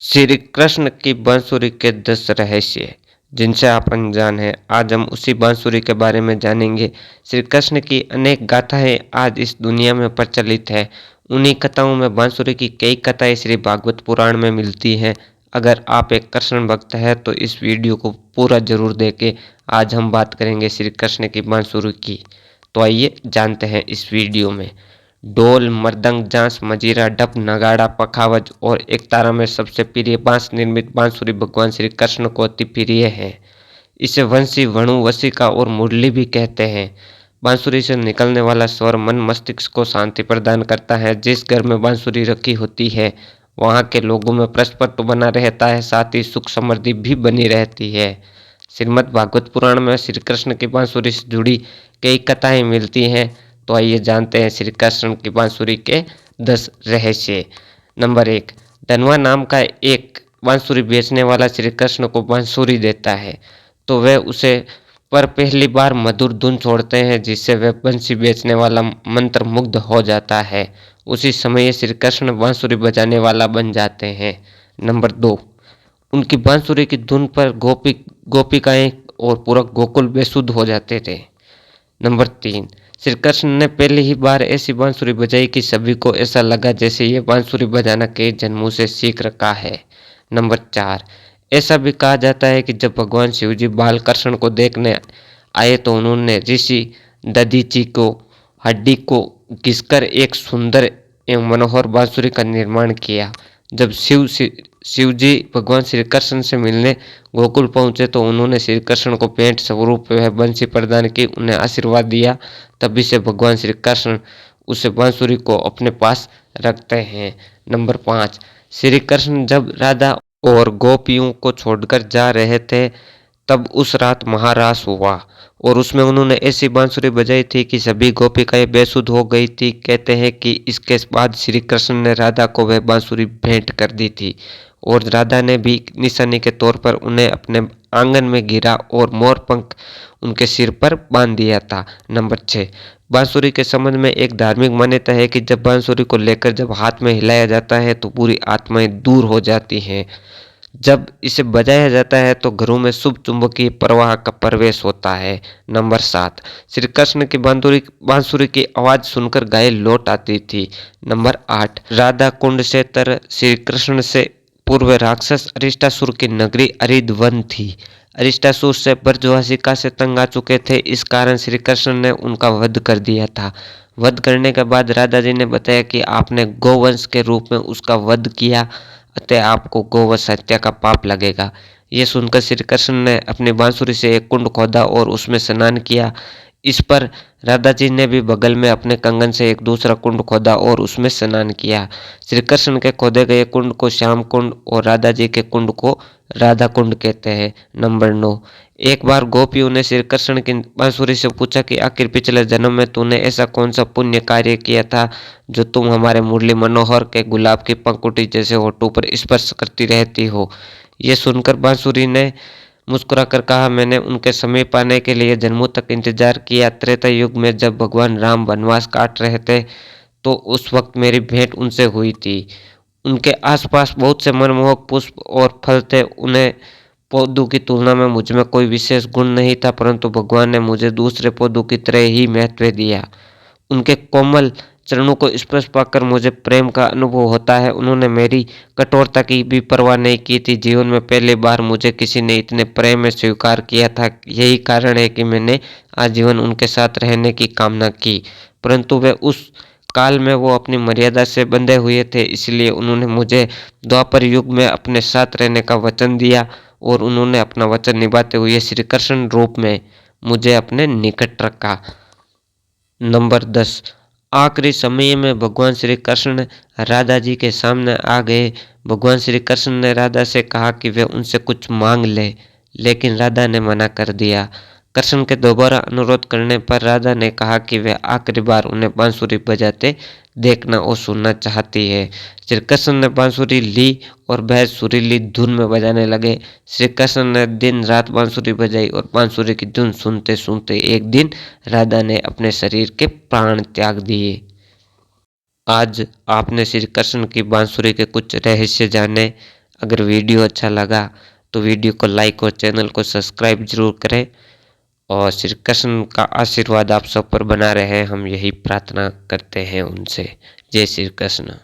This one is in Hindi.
श्री कृष्ण की बांसुरी के 10 रहस्य जिनसे आप अनजान हैं। आज हम उसी बांसुरी के बारे में जानेंगे। श्री कृष्ण की अनेक गाथाएं आज इस दुनिया में प्रचलित है। उन्हीं कथाओं में बांसुरी की कई कथाएं श्री भागवत पुराण में मिलती हैं। अगर आप एक कृष्ण भक्त हैं तो इस वीडियो को पूरा जरूर देखें। आज हम बात करेंगे श्री कृष्ण की बांसुरी की। तो आइए जानते हैं इस वीडियो में। ढोल, मृदंग, जांस, मजीरा, डप, नगाड़ा, पखावज और एकतारा में सबसे प्रिय बांस निर्मित बांसुरी भगवान श्री कृष्ण को अति प्रिय है। इसे वंशी, वणु, वशिका और मुरली भी कहते हैं। बांसुरी से निकलने वाला स्वर मन मस्तिष्क को शांति प्रदान करता है। जिस घर में बांसुरी रखी होती है वहाँ के लोगों में परस्पर तो बना रहता है, साथ ही सुख समृद्धि भी बनी रहती है। श्रीमद् भागवत पुराण में श्री कृष्ण की बांसुरी से जुड़ी कई कथाएं मिलती हैं। तो आइए जानते हैं श्री कृष्ण की बांसुरी के 10 रहस्य। नंबर 1, धनवा नाम का एक बांसुरी बेचने वाला श्री कृष्ण को बांसुरी देता है तो वह उसे पर पहली बार मधुर धुन छोड़ते हैं, जिससे वह बंसी बेचने वाला मंत्र मुग्ध हो जाता है। उसी समय श्री कृष्ण बांसुरी बजाने वाला बन जाते हैं। नंबर 2, उनकी बांसुरी की धुन पर गोपिकाएं और पूरा गोकुल बेसुध हो जाते थे। नंबर 3, श्री कृष्ण ने पहली ही बार ऐसी बांसुरी बजाई कि सभी को ऐसा लगा जैसे ये बांसुरी बजाना कई जन्मों से सीख रखा है। नंबर 4, ऐसा भी कहा जाता है कि जब भगवान शिवजी बाल कृष्ण को देखने आए तो उन्होंने ऋषि दधीची को हड्डी को घिसकर एक सुंदर एवं मनोहर बांसुरी का निर्माण किया। जब शिवजी भगवान श्री कृष्ण से मिलने गोकुल पहुंचे तो उन्होंने श्री कृष्ण को भेंट स्वरूप वह बंसी प्रदान की, उन्हें आशीर्वाद दिया। तभी से भगवान श्री कृष्ण उस बांसुरी को अपने पास रखते हैं। नंबर 5, श्री कृष्ण जब राधा और गोपियों को छोड़कर जा रहे थे तब उस रात महारास हुआ और उसमें उन्होंने ऐसी बांसुरी बजाई थी कि सभी गोपिकाएं बेसुध हो गई थी। कहते हैं कि इसके बाद श्री कृष्ण ने राधा को वह बांसुरी भेंट कर दी थी और राधा ने भी निशानी के तौर पर उन्हें अपने आंगन में गिरा और मोर पंख उनके सिर पर बांध दिया था। नंबर 6, बांसुरी के संबंध में एक धार्मिक मान्यता है कि जब बांसुरी को लेकर जब हाथ में हिलाया जाता है तो पूरी आत्माएं दूर हो जाती हैं। जब इसे बजाया जाता है तो घरों में शुभ चुंबकीय प्रवाह का प्रवेश होता है। नंबर 7, श्री कृष्ण की बांसुरी की आवाज सुनकर गाय लौट आती थी। नंबर 8, राधा कुंड से तर श्री कृष्ण से पूर्व राक्षस अरिष्टासुर की नगरी अरिधवन थी। अरिष्टासुर से ब्रजवासिका से तंग आ चुके थे, इस कारण श्री कृष्ण ने उनका वध कर दिया था। वध करने के बाद राधा जी ने बताया कि आपने गोवंश के रूप में उसका वध किया, अतः आपको गोवंश हत्या का पाप लगेगा। ये सुनकर श्री कृष्ण ने अपनी बांसुरी से एक कुंड खोदा और उसमें स्नान किया। इस पर राधा जी ने भी बगल में अपने कंगन से एक दूसरा कुंड खोदा और उसमें स्नान किया। श्री कृष्ण के खोदे गए कुंड को श्याम कुंड और राधा जी के कुंड को राधा कुंड कहते हैं। नंबर 9, एक बार गोपियों ने श्री कृष्ण की बांसुरी से पूछा कि आखिर पिछले जन्म में तूने ऐसा कौन सा पुण्य कार्य किया था जो तुम हमारे मुरली मनोहर के गुलाब की पंखुड़ी जैसे होठों पर स्पर्श करती रहती हो। ये सुनकर बांसुरी ने मुस्कुराकर कहा, मैंने उनके समीप आने के लिए जन्मों तक इंतजार किया। त्रेता युग में जब भगवान राम वनवास काट रहे थे तो उस वक्त मेरी भेंट उनसे हुई थी। उनके आसपास बहुत से मनमोहक पुष्प और फल थे। उन्हें पौधों की तुलना में मुझ में कोई विशेष गुण नहीं था, परंतु भगवान ने मुझे दूसरे पौधों की तरह ही महत्व दिया। उनके कोमल चरणों को स्पर्श पाकर मुझे प्रेम का अनुभव होता है। उन्होंने मेरी कठोरता की भी परवाह नहीं की थी। जीवन में पहली बार मुझे किसी ने इतने प्रेम में स्वीकार किया था। यही कारण है कि मैंने आजीवन उनके साथ रहने की कामना की, परंतु वे उस काल में वो अपनी मर्यादा से बंधे हुए थे, इसलिए उन्होंने मुझे द्वापर युग में अपने साथ रहने का वचन दिया और उन्होंने अपना वचन निभाते हुए श्री कृष्ण रूप में मुझे अपने निकट रखा। नंबर 10, आखिरी समय में भगवान श्री कृष्ण राधा जी के सामने आ गए। भगवान श्री कृष्ण ने राधा से कहा कि वे उनसे कुछ मांग ले, लेकिन राधा ने मना कर दिया। कृष्ण के दोबारा अनुरोध करने पर राधा ने कहा कि वे आखिरी बार उन्हें बांसुरी बजाते देखना और सुनना चाहती है। श्री कृष्ण ने बांसुरी ली और वह सुरीली धुन में बजाने लगे। श्री कृष्ण ने दिन रात बांसुरी बजाई और बांसुरी की धुन सुनते सुनते एक दिन राधा ने अपने शरीर के प्राण त्याग दिए। आज आपने श्री कृष्ण की बांसुरी के कुछ रहस्य जाने। अगर वीडियो अच्छा लगा तो वीडियो को लाइक और चैनल को सब्सक्राइब ज़रूर करें और श्री कृष्ण का आशीर्वाद आप सब पर बना रहे, हम यही प्रार्थना करते हैं उनसे। जय श्री कृष्ण।